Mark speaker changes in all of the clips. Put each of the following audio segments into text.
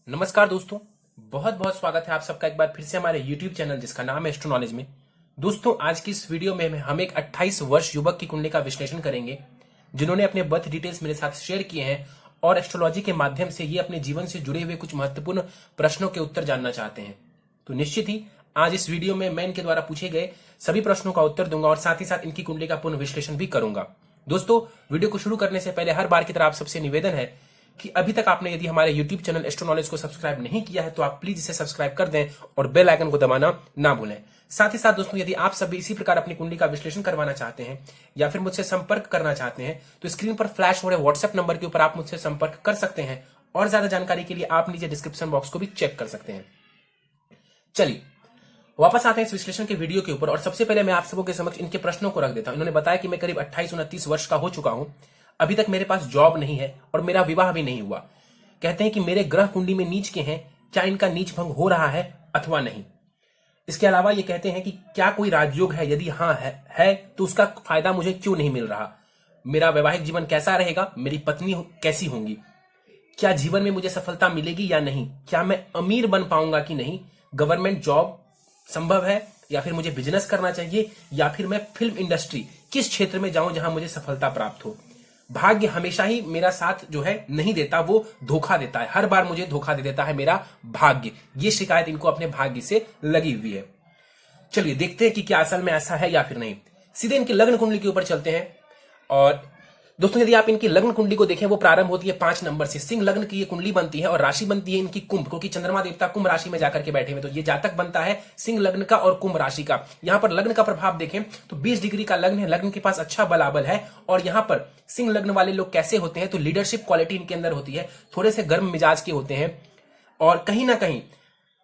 Speaker 1: नमस्कार दोस्तों, बहुत बहुत स्वागत है आप सबका एक बार फिर से हमारे YouTube चैनल जिसका नाम है एस्ट्रो नॉलेज में। दोस्तों, आज की इस वीडियो में हम एक 28 वर्ष युवक की कुंडली का विश्लेषण करेंगे जिन्होंने अपने बर्थ डिटेल्स मेरे साथ शेयर किए हैं और एस्ट्रोलॉजी के माध्यम से ये अपने जीवन से जुड़े हुए कुछ महत्वपूर्ण प्रश्नों के उत्तर जानना चाहते हैं। तो निश्चित ही आज इस वीडियो में मैं इनके द्वारा पूछे गए सभी प्रश्नों का उत्तर दूंगा और साथ ही साथ इनकी कुंडली का पूर्ण विश्लेषण भी करूंगा। दोस्तों, वीडियो को शुरू करने से पहले हर बार की तरह आप सबसे निवेदन है कि अभी तक आपने यदि हमारे YouTube चैनल एस्ट्रो नॉलेज को सब्सक्राइब नहीं किया है तो आप प्लीज इसे सब्सक्राइब कर दें और बेल आइकन को दबाना ना भूलें। साथ ही साथ दोस्तों, यदि आप सभी इसी प्रकार अपनी कुंडली का विश्लेषण करवाना चाहते हैं या फिर मुझसे संपर्क करना चाहते हैं तो स्क्रीन पर फ्लैश हो रहे व्हाट्सएप नंबर के ऊपर आप मुझसे संपर्क कर सकते हैं और ज्यादा जानकारी के लिए आप नीचे डिस्क्रिप्शन बॉक्स को भी चेक कर सकते हैं। चलिए वापस आते हैं इस विश्लेषण के वीडियो के ऊपर और सबसे पहले मैं आप सबों के समक्ष इनके प्रश्नों को रख देता हूं। इन्होंने बताया कि मैं करीब 28-29 वर्ष का हो चुका हूं, अभी तक मेरे पास जॉब नहीं है और मेरा विवाह भी नहीं हुआ। कहते हैं कि मेरे ग्रह कुंडली में नीच के हैं, क्या इनका नीच भंग हो रहा है अथवा नहीं। इसके अलावा ये कहते हैं कि क्या कोई राजयोग है, यदि हाँ है तो उसका फायदा मुझे क्यों नहीं मिल रहा। मेरा वैवाहिक जीवन कैसा रहेगा, मेरी पत्नी कैसी होंगी, क्या जीवन में मुझे सफलता मिलेगी या नहीं, क्या मैं अमीर बन पाऊंगा कि नहीं, गवर्नमेंट जॉब संभव है या फिर मुझे बिजनेस करना चाहिए या फिर मैं फिल्म इंडस्ट्री किस क्षेत्र में जाऊं जहां मुझे सफलता प्राप्त हो। भाग्य हमेशा ही मेरा साथ जो है नहीं देता, वो धोखा देता है, हर बार मुझे धोखा दे देता है मेरा भाग्य। ये शिकायत इनको अपने भाग्य से लगी हुई है। चलिए देखते हैं कि क्या असल में ऐसा है या फिर नहीं। सीधे इनकी लग्न कुंडली के ऊपर चलते हैं और दोस्तों, यदि आप इनकी लग्न कुंडली को देखें वो प्रारंभ होती है 5 नंबर से। सिंह लग्न की ये कुंडली बनती है और राशि बनती है इनकी कुंभ, क्योंकि चंद्रमा देवता कुंभ राशि में जाकर के बैठे हुए, तो ये जातक बनता है सिंह लग्न का और कुंभ राशि का। यहां पर लग्न का प्रभाव देखें तो 20 डिग्री का लग्न है, लग्न के पास अच्छा बलाबल है और यहां पर सिंह लग्न वाले लोग कैसे होते हैं तो लीडरशिप क्वालिटी इनके अंदर होती है, थोड़े से गर्म मिजाज के होते हैं और कहीं ना कहीं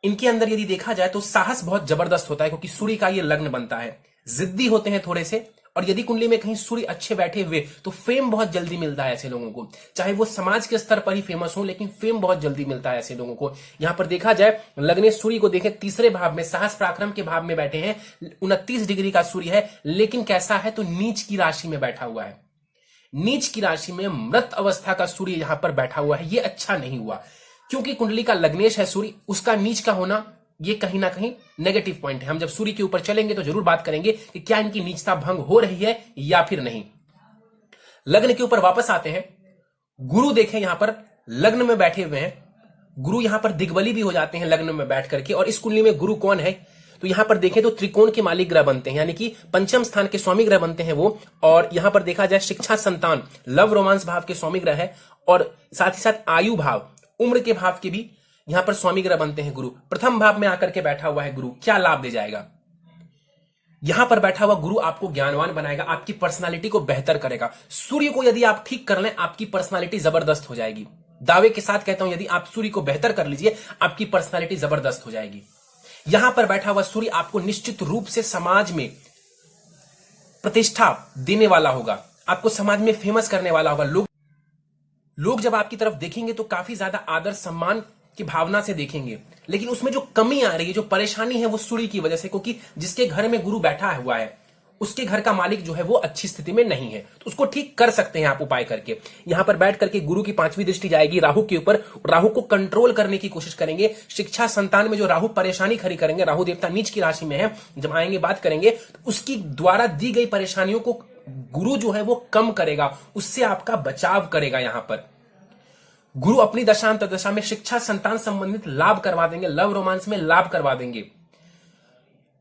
Speaker 1: इनके अंदर यदि देखा जाए तो साहस बहुत जबरदस्त होता है, क्योंकि सूर्य का ये लग्न बनता है। जिद्दी होते हैं थोड़े से और यदि कुंडली में कहीं सूर्य अच्छे बैठे हुए तो फेम बहुत जल्दी मिलता है ऐसे लोगों को, चाहे वो समाज के स्तर पर ही फेमस हो लेकिन फेम बहुत जल्दी मिलता है ऐसे लोगों को। यहां पर देखा जाए लग्ने सूर्य को देखें तीसरे भाव में, साहस पराक्रम के भाव में बैठे हैं, 29 डिग्री का सूर्य है, लेकिन कैसा है तो नीच की राशि में बैठा हुआ है। नीच की राशि में मृत अवस्था का सूर्य यहां पर बैठा हुआ है। ये अच्छा नहीं हुआ, क्योंकि कुंडली का लग्नेश है सूर्य, उसका नीच का होना ये कहीं ना कहीं नेगेटिव पॉइंट है। हम जब सूर्य के ऊपर चलेंगे तो जरूर बात करेंगे कि क्या इनकी नीचता भंग हो रही है या फिर नहीं। लग्न के ऊपर वापस आते हैं। गुरु देखें यहां पर लग्न में बैठे हुए हैं, गुरु यहां पर दिग्बली भी हो जाते हैं लग्न में बैठ करके। और इस कुंडली में गुरु कौन है तो यहां पर देखें तो त्रिकोण के मालिक ग्रह बनते हैं, यानी कि पंचम स्थान के स्वामी ग्रह बनते हैं वो। और यहां पर देखा जाए शिक्षा, संतान, लव रोमांस भाव के स्वामी ग्रह है और साथ ही साथ आयु भाव, उम्र के भाव के भी यहां पर स्वामी ग्रह बनते हैं गुरु। प्रथम भाव में आकर के बैठा हुआ है गुरु, क्या लाभ दे जाएगा। यहां पर बैठा हुआ गुरु आपको ज्ञानवान बनाएगा, आपकी पर्सनालिटी को बेहतर करेगा। सूर्य को यदि आप ठीक कर लें आपकी पर्सनालिटी जबरदस्त हो जाएगी। दावे के साथ कहता हूं, यदि आप सूर्य को बेहतर कर लीजिए आपकी पर्सनालिटी जबरदस्त हो जाएगी। यहां पर बैठा हुआ सूर्य आपको निश्चित रूप से समाज में प्रतिष्ठा देने वाला होगा, आपको समाज में फेमस करने वाला होगा। लोग जब आपकी तरफ देखेंगे तो काफी ज्यादा आदर सम्मान की भावना से देखेंगे, लेकिन उसमें जो कमी आ रही है, जो परेशानी है वो सूर्य की वजह से, क्योंकि जिसके घर में गुरु बैठा हुआ है उसके घर का मालिक जो है वो अच्छी स्थिति में नहीं है, तो उसको ठीक कर सकते हैं आप उपाय करके। यहां पर बैठ करके गुरु की 5वीं दृष्टि जाएगी राहु के ऊपर, राहु को कंट्रोल करने की कोशिश करेंगे। शिक्षा, संतान में जो राहु परेशानी खड़ी करेंगे, राहु देवता नीच की राशि में है, जब आएंगे बात करेंगे तो उसकी द्वारा दी गई परेशानियों को गुरु जो है वो कम करेगा, उससे आपका बचाव करेगा। यहां पर गुरु अपनी दशांत दशा में शिक्षा, संतान संबंधित लाभ करवा देंगे, लव रोमांस में लाभ करवा देंगे।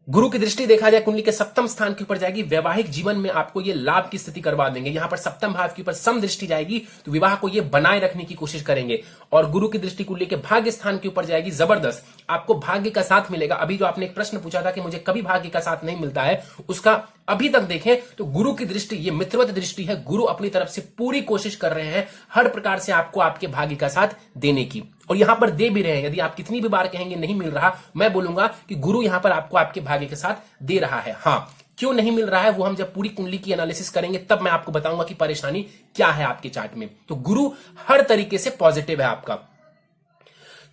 Speaker 1: गुरु की दृष्टि देखा जाए कुंडली के 7वें स्थान के ऊपर जाएगी, वैवाहिक जीवन में आपको ये लाभ की स्थिति करवा देंगे। यहां पर 7वें भाव के ऊपर सम दृष्टि जाएगी तो विवाह को ये बनाए रखने की कोशिश करेंगे। और गुरु की दृष्टि कुंडली के भाग्य स्थान के ऊपर जाएगी, जबरदस्त आपको भाग्य का साथ मिलेगा। अभी जो आपने एक प्रश्न पूछा था कि मुझे कभी भाग्य का साथ नहीं मिलता है, उसका अभी तक देखें तो गुरु की दृष्टि ये मित्रवत दृष्टि है। गुरु अपनी तरफ से पूरी कोशिश कर रहे हैं हर प्रकार से आपको आपके भाग्य का साथ देने की, और यहां पर दे भी रहे हैं। यदि आप कितनी भी बार कहेंगे नहीं मिल रहा, मैं बोलूंगा कि गुरु यहां पर आपको आपके भाग्य के साथ दे रहा है। हाँ, क्यों नहीं मिल रहा है वो हम जब पूरी कुंडली की एनालिसिस करेंगे तब मैं आपको बताऊंगा कि परेशानी क्या है आपके चार्ट में। तो गुरु हर तरीके से पॉजिटिव है आपका।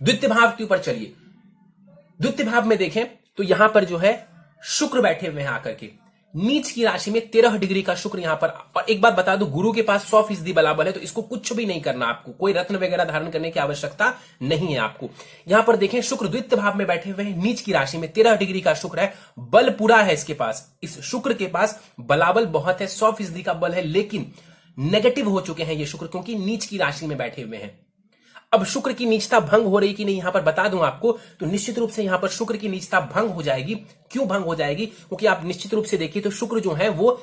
Speaker 1: द्वितीय भाव के ऊपर चलिए। द्वितीय भाव में देखें तो यहां पर जो है शुक्र बैठे हुए हैं आकर के। नीच की राशि में 13 डिग्री का शुक्र यहां पर। और एक बात बता दो, गुरु के पास 100% बलाबल है, तो इसको कुछ भी नहीं करना, आपको कोई रत्न वगैरह धारण करने की आवश्यकता नहीं है आपको। यहां पर देखें, शुक्र द्वितीय भाव में बैठे हुए हैं, नीच की राशि में 13 डिग्री का शुक्र है, बल पूरा है इसके पास। इस शुक्र के पास बलाबल बहुत है, 100% का बल है, लेकिन नेगेटिव हो चुके हैं ये शुक्र, क्योंकि नीच की राशि में बैठे हुए हैं। अब शुक्र की नीचता भंग हो रही कि नहीं, यहां पर बता दूं आपको, तो निश्चित रूप से यहां पर शुक्र की नीचता भंग हो जाएगी। क्यों भंग हो जाएगी? क्योंकि आप निश्चित रूप से देखिए तो शुक्र जो है वो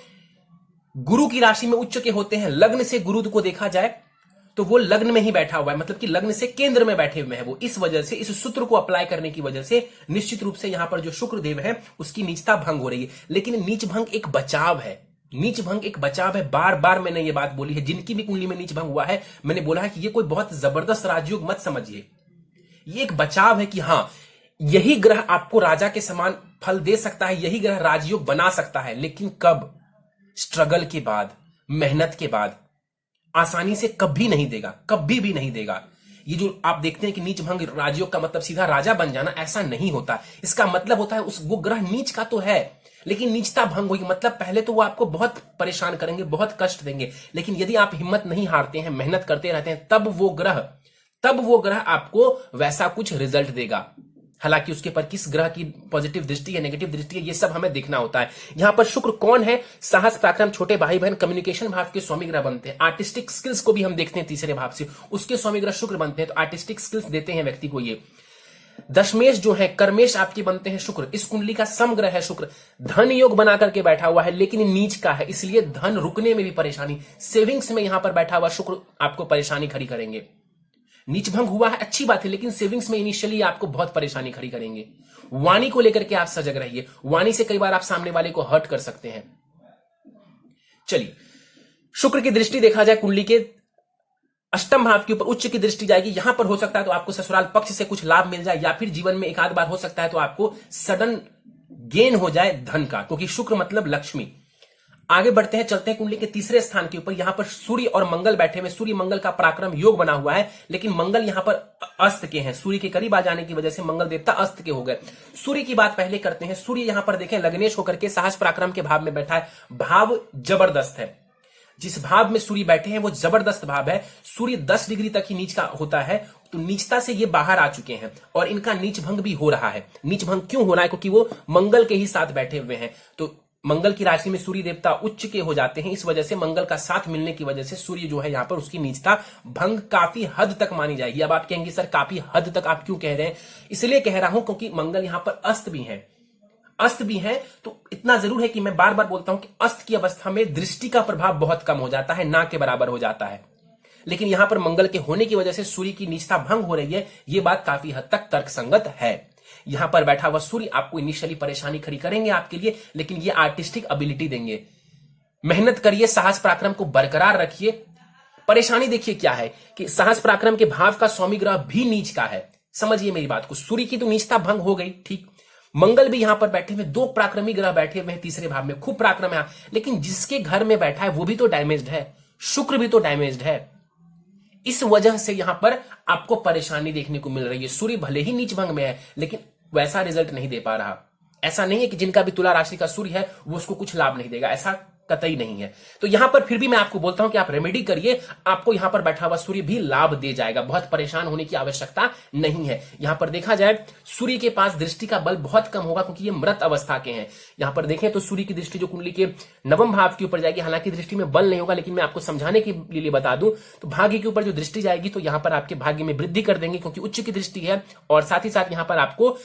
Speaker 1: गुरु की राशि में उच्च के होते हैं। लग्न से गुरु को देखा जाए तो वो लग्न में ही बैठा हुआ है, मतलब कि लग्न से केंद्र में बैठे हुए हैं वो। इस वजह से, इस सूत्र को अप्लाई करने की वजह से निश्चित रूप से यहां पर जो शुक्र देव है उसकी नीचता भंग हो रही है। लेकिन नीच भंग एक बचाव है, नीच भंग एक बचाव है। बार बार मैंने ये बात बोली है, जिनकी भी कुंडली में नीच भंग हुआ है, मैंने बोला है कि ये कोई बहुत जबरदस्त राजयोग मत समझिए, ये एक बचाव है कि हां, यही ग्रह आपको राजा के समान फल दे सकता है, यही ग्रह राजयोग बना सकता है। लेकिन कब? स्ट्रगल के बाद, मेहनत के बाद। आसानी से कभी नहीं देगा, कभी भी नहीं देगा। ये जो आप देखते हैं कि नीच भंग राजयोग का मतलब सीधा राजा बन जाना, ऐसा नहीं होता। इसका मतलब होता है उस वो ग्रह नीच का तो है, लेकिन नीचता भंग होगी, मतलब पहले तो वो आपको बहुत परेशान करेंगे, बहुत कष्ट देंगे, लेकिन यदि आप हिम्मत नहीं हारते हैं, मेहनत करते रहते हैं, तब वो ग्रह आपको वैसा कुछ रिजल्ट देगा। हालांकि उसके पर किस ग्रह की पॉजिटिव दृष्टि है, नेगेटिव दृष्टि है, ये सब हमें देखना होता है। यहां पर शुक्र कौन है? साहस, पराक्रम, छोटे भाई बहन, कम्युनिकेशन भाव के स्वामी ग्रह बनते हैं। आर्टिस्टिक स्किल्स को भी हम देखते हैं तीसरे भाव से, उसके स्वामी ग्रह शुक्र बनते हैं, तो आर्टिस्टिक स्किल्स देते हैं व्यक्ति को ये। दशमेश जो है, कर्मेश आपके बनते हैं शुक्र। इस कुंडली का समग्रह है शुक्र, धन योग बना करके बैठा हुआ है, लेकिन नीच का है, इसलिए धन रुकने में भी परेशानी। सेविंग्स में यहां पर बैठा हुआ शुक्र आपको परेशानी खड़ी करेंगे। नीच भंग हुआ है, अच्छी बात है, लेकिन सेविंग्स में इनिशियली आपको बहुत परेशानी खड़ी करेंगे। वाणी को लेकर के आप सजग रहिए, वाणी से कई बार आप सामने वाले को हर्ट कर सकते हैं। चलिए, शुक्र की दृष्टि देखा जाए कुंडली के अष्टम भाव के ऊपर, उच्च की दृष्टि जाएगी। यहां पर हो सकता है तो आपको ससुराल पक्ष से कुछ लाभ मिल जाए, या फिर जीवन में एक आध बार हो सकता है तो आपको सडन गेन हो जाए धन का, क्योंकि शुक्र मतलब लक्ष्मी। आगे बढ़ते हैं, चलते हैं कुंडली के तीसरे स्थान के ऊपर। यहां पर सूर्य और मंगल बैठे हुए, सूर्य मंगल का पराक्रम योग बना हुआ है, लेकिन मंगल यहां पर अस्त के हैं। सूर्य के करीब आ जाने की वजह से मंगल देवता अस्त के हो गए। सूर्य की बात पहले करते हैं। सूर्य यहां पर देखें लग्नेश होकर के साहस पराक्रम के भाव में बैठा है। भाव जबरदस्त है, जिस भाव में सूर्य बैठे हैं वो जबरदस्त भाव है। सूर्य 10 डिग्री तक ही नीच का होता है, तो नीचता से ये बाहर आ चुके हैं और इनका नीच भंग भी हो रहा है। नीच भंग क्यों हो रहा है? क्योंकि वो मंगल के ही साथ बैठे हुए हैं, तो मंगल की राशि में सूर्य देवता उच्च के हो जाते हैं। इस वजह से मंगल का साथ मिलने की वजह से सूर्य जो है यहां पर उसकी नीचता भंग काफी हद तक मानी जाएगी। अब आप कहेंगे सर काफी हद तक आप क्यों कह रहे हैं? इसलिए कह रहा हूं क्योंकि मंगल यहां पर अस्त भी है, अस्त भी है। तो इतना जरूर है कि मैं बार बार बोलता हूं कि अस्त की अवस्था में दृष्टि का प्रभाव बहुत कम हो जाता है, ना के बराबर हो जाता है। लेकिन यहां पर मंगल के होने की वजह से सूर्य की नीचता भंग हो रही है, यह बात काफी हद तक तर्कसंगत है। यहां पर बैठा हुआ सूर्य आपको इनिशियली परेशानी खड़ी करेंगे आपके लिए, लेकिन ये आर्टिस्टिक एबिलिटी देंगे। मेहनत करिए, साहस पराक्रम को बरकरार रखिए। परेशानी देखिए क्या है कि साहस पराक्रम के भाव का स्वामी ग्रह भी नीच का है। समझिए मेरी बात को, सूर्य की तो नीचता भंग हो गई, ठीक। मंगल भी यहां पर बैठे हुए, दो पराक्रमी ग्रह बैठे हुए हैं तीसरे भाव में, खूब पराक्रम है, लेकिन जिसके घर में बैठा है वो भी तो डैमेज्ड है, शुक्र भी तो डैमेज्ड है। इस वजह से यहां पर आपको परेशानी देखने को मिल रही है। सूर्य भले ही नीच भंग में है, लेकिन वैसा रिजल्ट नहीं दे पा रहा। ऐसा नहीं है कि जिनका भी तुला राशि का सूर्य है वो उसको कुछ लाभ नहीं देगा, ऐसा कतई नहीं है। तो यहां पर फिर भी मैं आपको बोलता हूं कि आप रेमेडी करिए, आपको यहां पर बैठा हुआ सूर्य भी लाभ दे जाएगा। बहुत परेशान होने की आवश्यकता नहीं है। यहां पर देखा जाए सूर्य के पास दृष्टि का बल बहुत कम होगा, क्योंकि ये मृत अवस्था के हैं। यहां पर देखें तो सूर्य की दृष्टि जो कुंडली के नवम भाव के ऊपर जाएगी, हालांकि दृष्टि में बल नहीं होगा, लेकिन मैं आपको समझाने के लिए बता दूं तो भाग्य के ऊपर जो दृष्टि जाएगी तो यहां पर आपके भाग्य में वृद्धि कर देंगे, क्योंकि उच्च की दृष्टि है। और साथ ही साथ यहां पर आपको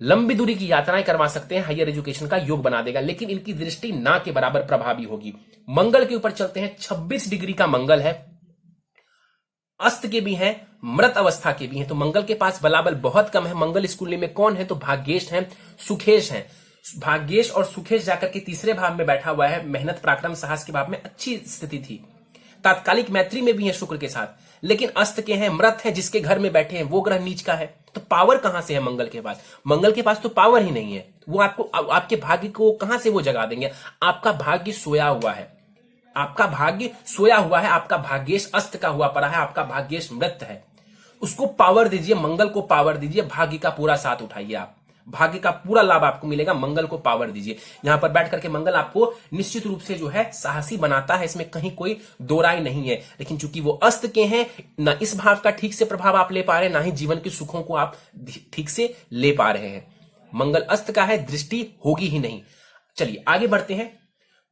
Speaker 1: लंबी दूरी की यात्राएं करवा सकते हैं, हायर एजुकेशन का योग बना देगा, लेकिन इनकी दृष्टि ना के बराबर प्रभावी होगी। मंगल के ऊपर चलते हैं। 26 डिग्री का मंगल है, अस्त के भी हैं, मृत अवस्था के भी हैं, तो मंगल के पास बलाबल बहुत कम है। मंगल इस कुंडली में कौन है? तो भाग्येश हैं, सुखेश हैं। भाग्येश और सुखेश जाकर के तीसरे भाव में बैठा हुआ है। मेहनत पराक्रम साहस के भाव में अच्छी स्थिति थी, तात्कालिक मैत्री में भी है शुक्र के साथ, लेकिन अस्त के हैं, मृत है, जिसके घर में बैठे हैं वो ग्रह नीच का है। तो पावर कहां से है मंगल के पास? मंगल के पास तो पावर ही नहीं है। वो आपको आपके भाग्य को कहां से वो जगा देंगे? आपका भाग्य सोया हुआ है, आपका भाग्य सोया हुआ है, आपका भाग्येश अस्त का हुआ पड़ा है, आपका भाग्येश मृत है। उसको पावर दीजिए, मंगल को पावर दीजिए, भाग्य का पूरा साथ उठाइए। आप भाग्य का पूरा लाभ आपको मिलेगा। मंगल को पावर दीजिए। यहां पर बैठ करके मंगल आपको निश्चित रूप से जो है साहसी बनाता है, इसमें कहीं कोई दो राय नहीं है। लेकिन चूंकि वो अस्त के हैं, ना इस भाव का ठीक से प्रभाव आप ले पा रहे हैं, ना ही जीवन के सुखों को आप ठीक से ले पा रहे हैं। मंगल अस्त का है, दृष्टि होगी ही नहीं। चलिए आगे बढ़ते हैं,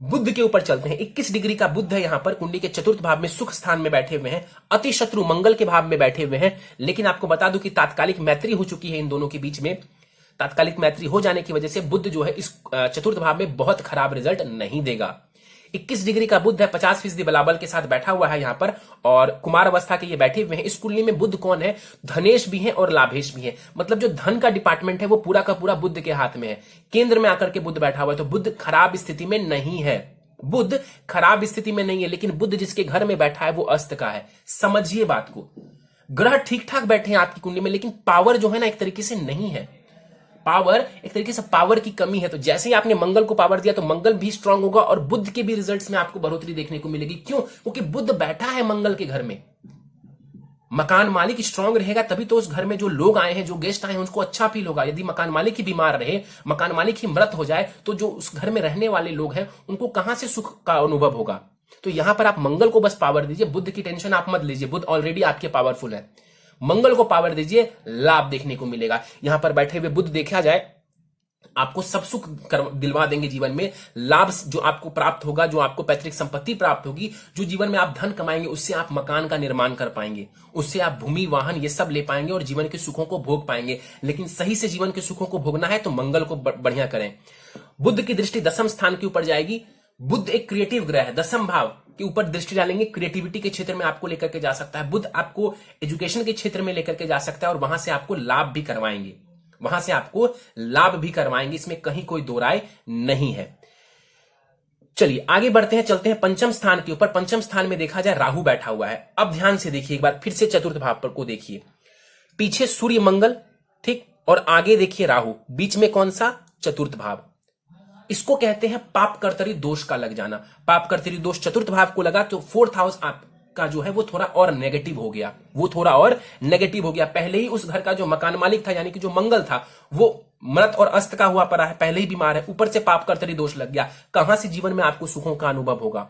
Speaker 1: बुध के ऊपर चलते हैं। 21 डिग्री का बुध है यहां पर, कुंडली के चतुर्थ भाव में सुख स्थान में बैठे हुए हैं, अति शत्रु मंगल के भाव में बैठे हुए हैं। लेकिन आपको बता दूं कि तात्कालिक मैत्री हो चुकी है इन दोनों के बीच में। तात्कालिक मैत्री हो जाने की वजह से बुध जो है इस चतुर्थ भाव में बहुत खराब रिजल्ट नहीं देगा। 21 डिग्री का बुध है, 50% बलाबल के साथ बैठा हुआ है यहां पर, और कुमार अवस्था के ये बैठे हुए हैं। इस कुंडली में बुध कौन है? धनेश भी है और लाभेश भी है। मतलब जो धन का डिपार्टमेंट है वो पूरा का पूरा बुध के हाथ में है। केंद्र में आकर के बुध बैठा हुआ है, तो बुध खराब स्थिति में नहीं है। बुध खराब स्थिति में नहीं है, लेकिन बुध जिसके घर में बैठा है वो अस्त का है। समझिए बात को। ग्रह ठीक ठाक बैठे हैं आपकी कुंडली में, लेकिन पावर जो है ना एक तरीके से नहीं है। पावर एक तरीके से पावर की कमी है। तो जैसे ही आपने मंगल को पावर दिया तो मंगल भी स्ट्रांग होगा और बुध के भी रिजल्ट्स में आपको बढ़ोतरी देखने को मिलेगी। क्यों? क्योंकि बुध बैठा है मंगल के घर में। मकान मालिक स्ट्रांग रहेगा तभी तो उस घर में जो लोग आए हैं, जो गेस्ट आए हैं, उनको अच्छा फील होगा। यदि मकान मालिक ही बीमार रहे, मकान मालिक ही मृत हो जाए, तो जो उस घर में रहने वाले लोग हैं उनको कहां से सुख का अनुभव होगा? तो यहां पर आप मंगल को बस पावर दीजिए, बुध की टेंशन आप मत लीजिए। बुध ऑलरेडी आपके पावरफुल है। मंगल को पावर दीजिए, लाभ देखने को मिलेगा। यहां पर बैठे हुए बुध देखा जाए आपको सब सुख दिलवा देंगे। जीवन में लाभ जो आपको प्राप्त होगा, जो आपको पैतृक संपत्ति प्राप्त होगी, जो जीवन में आप धन कमाएंगे, उससे आप मकान का निर्माण कर पाएंगे, उससे आप भूमि वाहन ये सब ले पाएंगे और जीवन के सुखों को भोग पाएंगे। लेकिन सही से जीवन के सुखों को भोगना है तो मंगल को बढ़िया करें। बुध की दृष्टि दसम स्थान के ऊपर जाएगी। बुध एक क्रिएटिव ग्रह है, दसम भाव के ऊपर दृष्टि डालेंगे, क्रिएटिविटी के क्षेत्र में आपको लेकर के जा सकता है। बुध आपको एजुकेशन के क्षेत्र में लेकर के जा सकता है और वहां से आपको लाभ भी करवाएंगे, वहां से आपको लाभ भी करवाएंगे। इसमें कहीं कोई दो राय नहीं है। चलिए आगे बढ़ते हैं, चलते हैं पंचम स्थान के ऊपर। पंचम स्थान में देखा जाए राहु बैठा हुआ है। अब ध्यान से देखिए, एक बार फिर से चतुर्थ भाव पर को देखिए। पीछे सूर्य मंगल, ठीक, और आगे देखिए राहु, बीच में कौन सा? चतुर्थ भाव। इसको कहते हैं पाप कर्तरी दोष का लग जाना। पाप कर्तरी दोष चतुर्थ भाव को लगा तो फोर्थ हाउस आपका जो है वो थोड़ा और नेगेटिव हो गया, वो थोड़ा और नेगेटिव हो गया। पहले ही उस घर का जो मकान मालिक था, यानी कि जो मंगल था, वो मृत और अस्त का हुआ पड़ा है, पहले ही बीमार है, ऊपर से पाप कर्तरी दोष लग गया। कहां से जीवन में आपको सुखों का अनुभव होगा?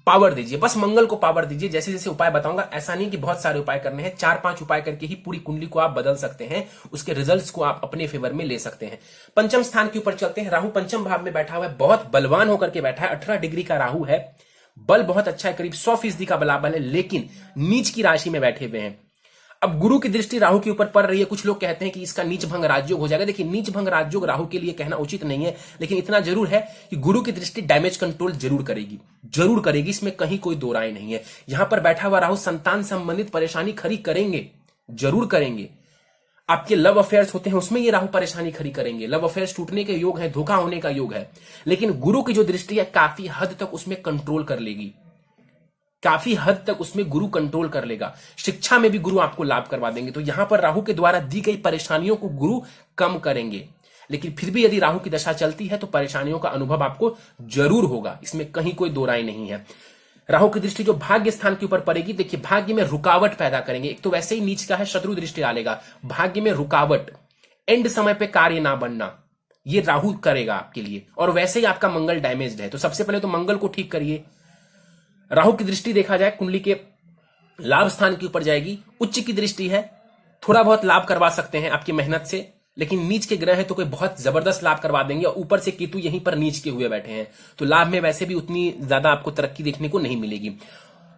Speaker 1: पावर दीजिए, बस मंगल को पावर दीजिए। जैसे जैसे उपाय बताऊंगा, ऐसा नहीं कि बहुत सारे उपाय करने हैं, 4-5 उपाय करके ही पूरी कुंडली को आप बदल सकते हैं, उसके रिजल्ट्स को आप अपने फेवर में ले सकते हैं। पंचम स्थान के ऊपर चलते हैं। राहु पंचम भाव में बैठा हुआ है, बहुत बलवान होकर के बैठा है। 18 डिग्री का राहु है, बल बहुत अच्छा है, करीब 100% का बलाबल है, लेकिन नीच की राशि में बैठे हुए हैं। अब गुरु की दृष्टि राहु के ऊपर पड़ रही है। कुछ लोग कहते हैं कि इसका नीच भंग राजयोग हो जाएगा। देखिए, नीच भंग राजयोग राहु के लिए कहना उचित नहीं है, लेकिन इतना जरूर है कि गुरु की दृष्टि डैमेज कंट्रोल जरूर करेगी, जरूर करेगी, इसमें कहीं कोई दो राय नहीं है। यहां पर बैठा हुआ राहु संतान संबंधित परेशानी खड़ी करेंगे, जरूर करेंगे। आपके लव अफेयर्स होते हैं उसमें ये राहु परेशानी खड़ी करेंगे, लव अफेयर्स टूटने के योग है, धोखा होने का योग है, लेकिन गुरु की जो दृष्टि है काफी हद तक उसमें कंट्रोल कर लेगी, काफी हद तक उसमें गुरु कंट्रोल कर लेगा। शिक्षा में भी गुरु आपको लाभ करवा देंगे। तो यहां पर राहु के द्वारा दी गई परेशानियों को गुरु कम करेंगे, लेकिन फिर भी यदि राहु की दशा चलती है तो परेशानियों का अनुभव आपको जरूर होगा, इसमें कहीं कोई दो राय नहीं है। राहु की दृष्टि जो भाग्य स्थान के ऊपर पड़ेगी, देखिए भाग्य में रुकावट पैदा करेंगे। एक तो वैसे ही नीच का है, शत्रु दृष्टि डालेगा, भाग्य में रुकावट, एंड समय पे कार्य ना बनना, ये राहु करेगा आपके लिए। और वैसे ही आपका मंगल डैमेज्ड है, तो सबसे पहले तो मंगल को ठीक करिए। राहु की दृष्टि देखा जाए कुंडली के लाभ स्थान के ऊपर जाएगी, उच्च की दृष्टि है, थोड़ा बहुत लाभ करवा सकते हैं आपकी मेहनत से, लेकिन नीच के ग्रह है तो कोई बहुत जबरदस्त लाभ करवा देंगे। और ऊपर से केतु यहीं पर नीच के हुए बैठे हैं, तो लाभ में वैसे भी उतनी ज्यादा आपको तरक्की देखने को नहीं मिलेगी।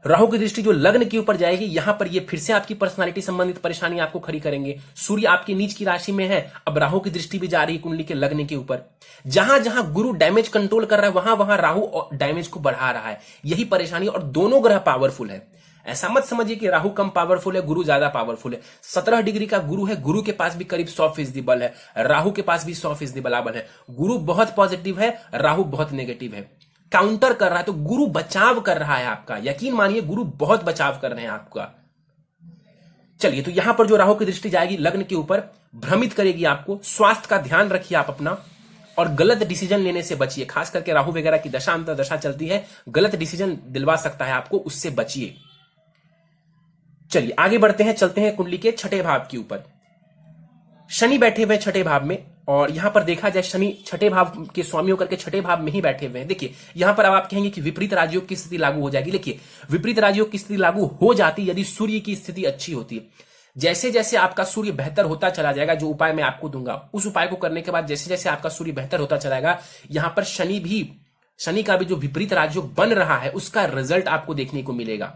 Speaker 1: राहु की दृष्टि जो लग्न के ऊपर जाएगी, यहां पर ये फिर से आपकी पर्सनालिटी संबंधित परेशानी आपको खड़ी करेंगे। सूर्य आपकी नीच की राशि में है, अब राहु की दृष्टि भी जा रही है कुंडली के लग्न के ऊपर। जहां जहां गुरु डैमेज कंट्रोल कर रहा है, वहां वहां राहु डैमेज को बढ़ा रहा है, यही परेशानी। और दोनों ग्रह पावरफुल है, ऐसा मत समझिए कि राहु कम पावरफुल है, गुरु ज्यादा पावरफुल है। 17 डिग्री का गुरु है, गुरु के पास भी करीब 100% बल है, राहु के पास भी 100% बलाबल है। गुरु बहुत पॉजिटिव है, राहु बहुत नेगेटिव है, काउंटर कर रहा है, तो गुरु बचाव कर रहा है आपका। यकीन मानिए गुरु बहुत बचाव कर रहे हैं आपका। चलिए, तो यहां पर जो राहु की दृष्टि जाएगी लग्न के ऊपर, भ्रमित करेगी आपको। स्वास्थ्य का ध्यान रखिए आप अपना, और गलत डिसीजन लेने से बचिए। खास करके राहु वगैरह की दशा अंतर दशा चलती है, गलत डिसीजन दिलवा सकता है आपको, उससे बचिए। चलिए आगे बढ़ते हैं, चलते हैं कुंडली के छठे भाव के ऊपर। शनि बैठे हुए छठे भाव में, और यहां पर देखा जाए शनि छठे भाव के स्वामी होकर के छठे भाव में ही बैठे हुए हैं। देखिए यहां पर अब आप कहेंगे कि विपरीत राजयोग की स्थिति लागू हो जाएगी। देखिए विपरीत राजयोग की स्थिति लागू हो जाती यदि सूर्य की स्थिति अच्छी होती है। जैसे जैसे आपका सूर्य बेहतर होता चला जाएगा, जो उपाय मैं आपको दूंगा उस उपाय को करने के बाद जैसे जैसे आपका सूर्य बेहतर होता चला जाएगा, यहां पर शनि का भी जो विपरीत राजयोग बन रहा है उसका रिजल्ट आपको देखने को मिलेगा।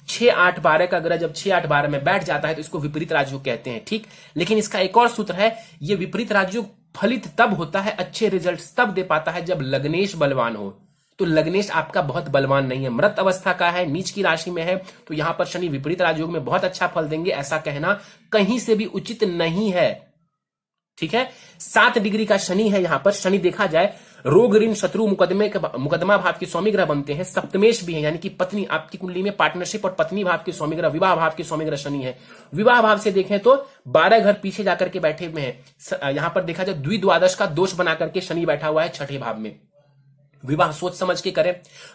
Speaker 1: 6, 8, 12 का ग्रह जब 6, 8, 12 में बैठ जाता है तो इसको विपरीत राजयोग कहते हैं। ठीक, लेकिन इसका एक और सूत्र है, यह विपरीत राजयोग फलित तब होता है, अच्छे रिजल्ट तब दे पाता है जब लग्नेश बलवान हो। तो लग्नेश आपका बहुत बलवान नहीं है, मृत अवस्था का है, नीच की राशि में है, तो यहां पर शनि विपरीत राजयोग में बहुत अच्छा फल देंगे, ऐसा कहना कहीं से भी उचित नहीं है। ठीक है, 7 डिग्री का शनि है। यहां पर शनि देखा जाए रोग ऋण शत्रु मुकदमा भाव के स्वामी ग्रह बनते हैं, सप्तमेश भी है, यानी कि पत्नी आपकी कुंडली में पार्टनरशिप और पत्नी भाव के स्वामी ग्रह, विवाह भाव के स्वामी ग्रह शनि है। विवाह भाव से देखें तो 12 घर पीछे जाकर के बैठे हुए हैं। यहां पर देखा जाए द्विद्वादश का दोष बना करके शनि बैठा हुआ है छठे भाव में। विवाह सोच समझ के करें,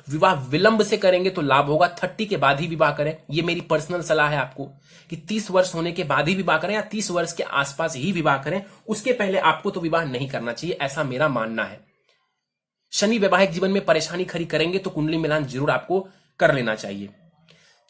Speaker 1: विवाह विलंब से करेंगे तो लाभ होगा, 30 के बाद ही विवाह करें, ये मेरी पर्सनल सलाह है आपको कि 30 वर्ष होने के बाद ही विवाह करें या 30 वर्ष के आसपास ही विवाह करें, उसके पहले आपको तो विवाह नहीं करना चाहिए, ऐसा मेरा मानना है। शनि वैवाहिक जीवन में परेशानी खड़ी करेंगे तो कुंडली मिलान जरूर आपको कर लेना चाहिए।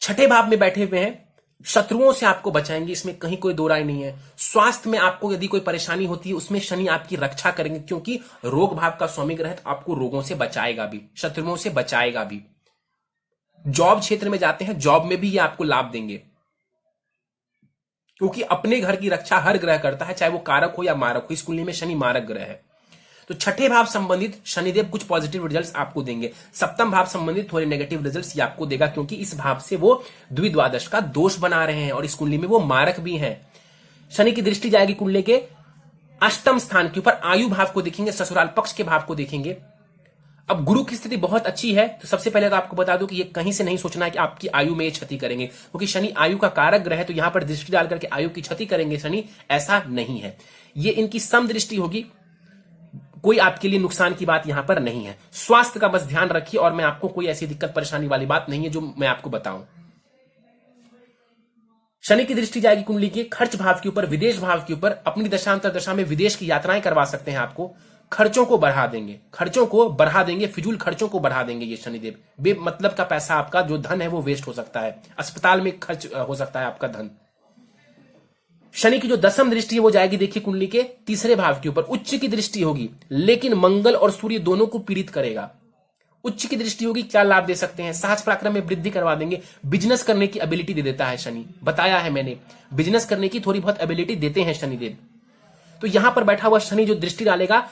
Speaker 1: छठे भाव में बैठे हुए हैं, शत्रुओं से आपको बचाएंगे, इसमें कहीं कोई दो राय नहीं है। स्वास्थ्य में आपको यदि कोई परेशानी होती है उसमें शनि आपकी रक्षा करेंगे, क्योंकि रोग भाव का स्वामी ग्रह आपको रोगों से बचाएगा भी, शत्रुओं से बचाएगा भी। जॉब क्षेत्र में जाते हैं, जॉब में भी ये आपको लाभ देंगे, क्योंकि अपने घर की रक्षा हर ग्रह करता है, चाहे वो कारक हो या मारक हो। इस कुंडली में शनि मारक ग्रह है, तो छठे भाव संबंधित शनिदेव कुछ पॉजिटिव रिजल्ट्स आपको देंगे। सप्तम भाव संबंधित थोड़े नेगेटिव रिजल्ट्स ये आपको देगा, क्योंकि इस भाव से वो द्विद्वादश का दोष बना रहे हैं और इस कुंडली में वो मारक भी हैं। शनि की दृष्टि जाएगी कुंडली के अष्टम स्थान के ऊपर, आयु भाव को देखेंगे, ससुराल पक्ष के भाव को देखेंगे। अब गुरु की स्थिति बहुत अच्छी है, तो सबसे पहले तो आपको बता दूं कि ये कहीं से नहीं सोचना है कि आपकी आयु में ये क्षति करेंगे, क्योंकि शनि आयु का कारक ग्रह है, तो यहां पर दृष्टि डाल करके आयु की क्षति करेंगे शनि, ऐसा नहीं है। ये इनकी सम दृष्टि होगी, कोई आपके लिए नुकसान की बात यहां पर नहीं है। स्वास्थ्य का बस ध्यान रखिए, और मैं आपको कोई ऐसी दिक्कत परेशानी वाली बात नहीं है जो मैं आपको बताऊं। शनि की दृष्टि जाएगी कुंडली के खर्च भाव के ऊपर, विदेश भाव के ऊपर। अपनी दशांतर दशा में विदेश की यात्राएं करवा सकते हैं आपको, खर्चों को बढ़ा देंगे, फिजूल खर्चों को बढ़ा देंगे ये शनिदेव। बेमतलब का पैसा आपका जो धन है वो वेस्ट हो सकता है, अस्पताल में खर्च हो सकता है आपका धन। शनि की जो दसम दृष्टि है वो जाएगी देखिए कुंडली के तीसरे भाव के ऊपर, उच्च की दृष्टि होगी, लेकिन मंगल और सूर्य दोनों को पीड़ित करेगा। उच्च की दृष्टि होगी, क्या लाभ दे सकते हैं? साहस पराक्रम में वृद्धि करवा देंगे, बिजनेस करने की एबिलिटी दे देता है शनि, बताया है मैंने, बिजनेस करने की थोड़ी बहुत एबिलिटी देते हैं शनिदेव। तो यहां पर बैठा हुआ शनि जो दृष्टि डालेगा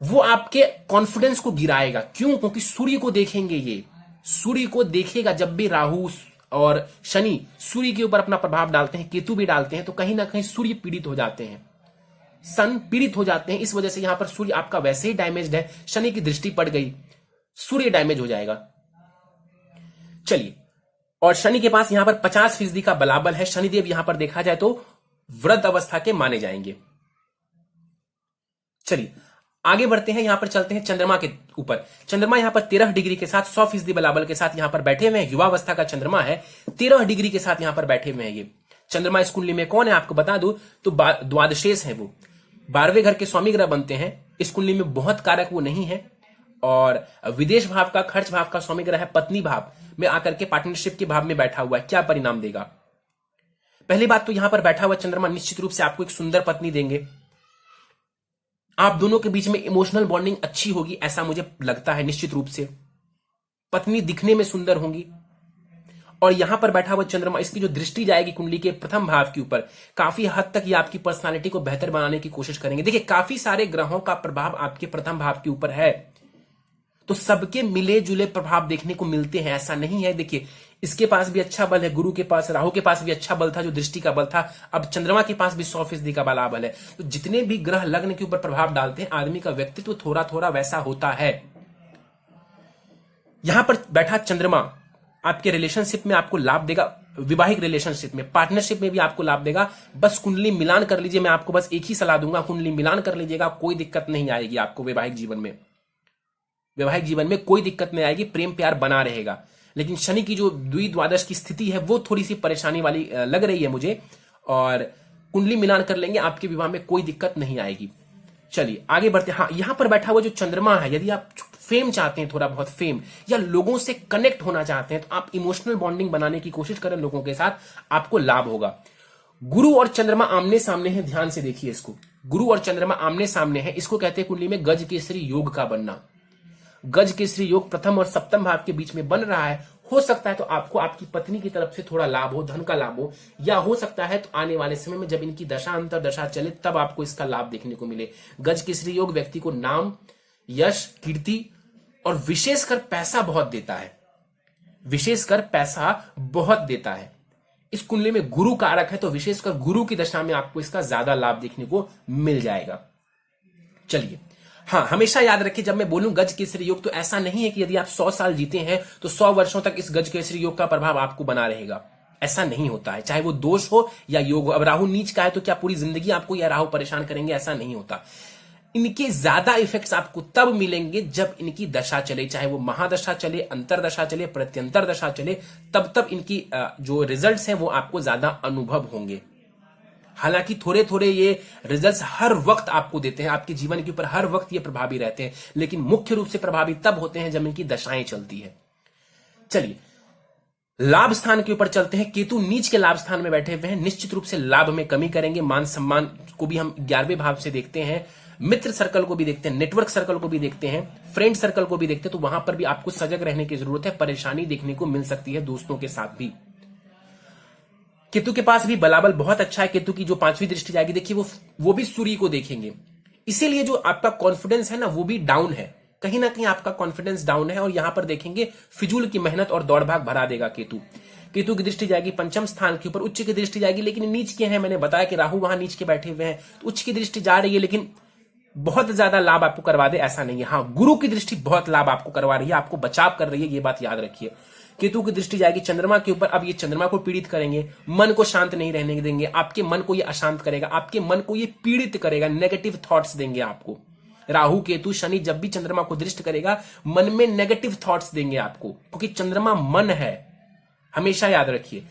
Speaker 1: वो आपके कॉन्फिडेंस को गिराएगा। क्यों? क्योंकि सूर्य को देखेंगे, ये सूर्य को देखेगा। जब भी राहु और शनि सूर्य के ऊपर अपना प्रभाव डालते हैं, केतु भी डालते हैं, तो कहीं ना कहीं सूर्य पीड़ित हो जाते हैं, सन पीड़ित हो जाते हैं। इस वजह से यहां पर सूर्य आपका वैसे ही डैमेज्ड है, शनि की दृष्टि पड़ गई, सूर्य डैमेज हो जाएगा। चलिए, और शनि के पास यहां पर 50% का बलाबल है। शनिदेव यहां पर देखा जाए तो वृद्ध अवस्था के माने जाएंगे। चलिए आगे बढ़ते हैं, यहां पर चलते हैं चंद्रमा के ऊपर। चंद्रमा यहां पर 13 डिग्री के साथ 100% बलाबल के साथ यहां पर बैठे हुए हैं। युवावस्था का चंद्रमा है, 13 डिग्री के साथ यहां पर बैठे हुए हैं। ये चंद्रमा इस कुंडली में कौन है आपको बता दूं तो द्वादशेष है, वो 12वें घर के स्वामी ग्रह बनते हैं। इस कुंडली में बहुत कारक वो नहीं है, और विदेश भाव का, खर्च भाव का स्वामी ग्रह है, पत्नी भाव में आकर के पार्टनरशिप के भाव में बैठा हुआ है। क्या परिणाम देगा? पहली बात तो यहां पर बैठा हुआ चंद्रमा निश्चित रूप से आपको एक सुंदर पत्नी देंगे। आप दोनों के बीच में इमोशनल बॉन्डिंग अच्छी होगी, ऐसा मुझे लगता है। निश्चित रूप से पत्नी दिखने में सुंदर होंगी। और यहां पर बैठा हुआ चंद्रमा, इसकी जो दृष्टि जाएगी कुंडली के प्रथम भाव के ऊपर, काफी हद तक ये आपकी पर्सनालिटी को बेहतर बनाने की कोशिश करेंगे। देखिए, काफी सारे ग्रहों का प्रभाव आपके प्रथम भाव के ऊपर है, तो सबके मिले जुले प्रभाव देखने को मिलते हैं, ऐसा नहीं है। देखिए, इसके पास भी अच्छा बल है, गुरु के पास, राहु के पास भी अच्छा बल था जो दृष्टि का बल था, अब चंद्रमा के पास भी 100% का बला बल है। तो जितने भी ग्रह लग्न के ऊपर प्रभाव डालते हैं, आदमी का व्यक्तित्व थोड़ा थोड़ा वैसा होता है। यहां पर बैठा चंद्रमा आपके रिलेशनशिप में आपको लाभ देगा, विवाहिक रिलेशनशिप में, पार्टनरशिप में भी आपको लाभ देगा। बस कुंडली मिलान कर लीजिए, मैं आपको बस एक ही सलाह दूंगा, कुंडली मिलान कर लीजिएगा, कोई दिक्कत नहीं आएगी आपको वैवाहिक जीवन में। वैवाहिक जीवन में कोई दिक्कत नहीं आएगी, प्रेम प्यार बना रहेगा। लेकिन शनि की जो द्विद्वादश की स्थिति है वो थोड़ी सी परेशानी वाली लग रही है मुझे, और कुंडली मिलान कर लेंगे, आपके विवाह में कोई दिक्कत नहीं आएगी। चलिए आगे बढ़ते हैं। हाँ, यहां पर बैठा हुआ जो चंद्रमा है, यदि आप फेम चाहते हैं, थोड़ा बहुत फेम या लोगों से कनेक्ट होना चाहते हैं, तो आप इमोशनल बॉन्डिंग बनाने की कोशिश करें लोगों के साथ, आपको लाभ होगा। गुरु और चंद्रमा आमने सामने है, ध्यान से देखिए इसको। गुरु और चंद्रमा आमने सामने है, इसको कहते हैं कुंडली में गज केसरी योग का बनना। गज केसरी योग प्रथम और सप्तम भाव के बीच में बन रहा है। हो सकता है तो आपको आपकी पत्नी की तरफ से थोड़ा लाभ हो, धन का लाभ हो, या हो सकता है तो आने वाले समय में जब इनकी दशा अंतर दशा चले तब आपको इसका लाभ देखने को मिले। गज केसरी योग व्यक्ति को नाम, यश, कीर्ति और विशेषकर पैसा बहुत देता है, विशेषकर पैसा बहुत देता है। इस कुंडली में गुरु कारक है, तो विशेषकर गुरु की दशा में आपको इसका ज्यादा लाभ देखने को मिल जाएगा। चलिए, हाँ, हमेशा याद रखिए जब मैं बोलूं गज केसरी योग, तो ऐसा नहीं है कि यदि आप 100 साल जीते हैं तो 100 वर्षों तक इस गज केसरी योग का प्रभाव आपको बना रहेगा। ऐसा नहीं होता है, चाहे वो दोष हो या योग हो। अब राहु नीच का है तो क्या पूरी जिंदगी आपको या राहु परेशान करेंगे? ऐसा नहीं होता। इनके ज्यादा इफेक्ट्स आपको तब मिलेंगे जब इनकी दशा चले, चाहे वो महादशा चले, अंतरदशा चले, प्रत्यंतर दशा चले, तब इनकी जो रिजल्ट्स हैं वो आपको ज्यादा अनुभव होंगे। हालांकि थोड़े थोड़े ये रिजल्ट्स हर वक्त आपको देते हैं, आपके जीवन के ऊपर हर वक्त ये प्रभावी रहते हैं, लेकिन मुख्य रूप से प्रभावी तब होते हैं जब इनकी दशाएं चलती है। चलिए, लाभ स्थान के ऊपर चलते हैं। केतु नीच के लाभ स्थान में बैठे हुए हैं, निश्चित रूप से लाभ में कमी करेंगे। मान सम्मान को भी हम 11वें भाव से देखते हैं, मित्र सर्कल को भी देखते हैं, नेटवर्क सर्कल को भी देखते हैं, फ्रेंड सर्कल को भी देखते हैं, तो वहां पर भी आपको सजग रहने की जरूरत है। परेशानी देखने को मिल सकती है दोस्तों के साथ भी। केतु के पास भी बलाबल बहुत अच्छा है। केतु की जो 5वीं दृष्टि जाएगी, देखिए वो भी सूर्य को देखेंगे, इसीलिए जो आपका कॉन्फिडेंस है ना वो भी डाउन है, कहीं ना कहीं आपका कॉन्फिडेंस डाउन है। और यहां पर देखेंगे फिजूल की मेहनत और दौड़ भाग भरा देगा केतु। केतु की दृष्टि जाएगी पंचम स्थान के ऊपर, उच्च की दृष्टि जाएगी, लेकिन नीच के हैं। मैंने बताया कि राहु वहां नीच के बैठे हुए हैं, तो उच्च की दृष्टि जा रही है, लेकिन बहुत ज्यादा लाभ आपको करवा दे ऐसा नहीं है। हाँ, गुरु की दृष्टि बहुत लाभ आपको करवा रही है, आपको बचाव कर रही है, ये बात याद रखिए। केतु की दृष्टि जाएगी चंद्रमा के ऊपर, अब ये चंद्रमा को पीड़ित करेंगे, मन को शांत नहीं रहने देंगे, आपके मन को ये अशांत करेगा, आपके मन को ये पीड़ित करेगा, नेगेटिव थॉट्स देंगे आपको। राहु केतु शनि जब भी चंद्रमा को दृष्ट करेगा, मन में नेगेटिव थॉट्स देंगे आपको, क्योंकि चंद्रमा मन है, हमेशा याद रखिए।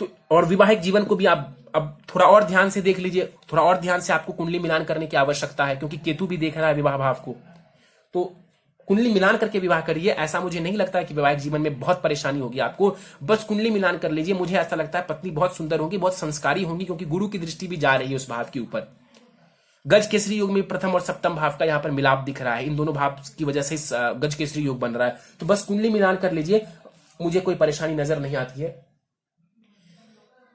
Speaker 1: तो और विवाहिक जीवन को भी आप अब थोड़ा और ध्यान से देख लीजिए, थोड़ा और ध्यान से आपको कुंडली मिलान करने की आवश्यकता है, क्योंकि केतु भी देख रहा है विवाह भाव को। तो कुंडली मिलान करके विवाह करिए। ऐसा मुझे नहीं लगता है कि वैवाहिक जीवन में बहुत परेशानी होगी आपको, बस कुंडली मिलान कर लीजिए। मुझे ऐसा लगता है पत्नी बहुत सुंदर होगी, बहुत संस्कारी होंगी, क्योंकि गुरु की दृष्टि भी जा रही है उस भाव के ऊपर। गज केसरी योग में प्रथम और सप्तम भाव का यहां पर मिलाप दिख रहा है, इन दोनों भाव की वजह से गज केसरी योग बन रहा है। तो बस कुंडली मिलान कर लीजिए, मुझे कोई परेशानी नजर नहीं आती है।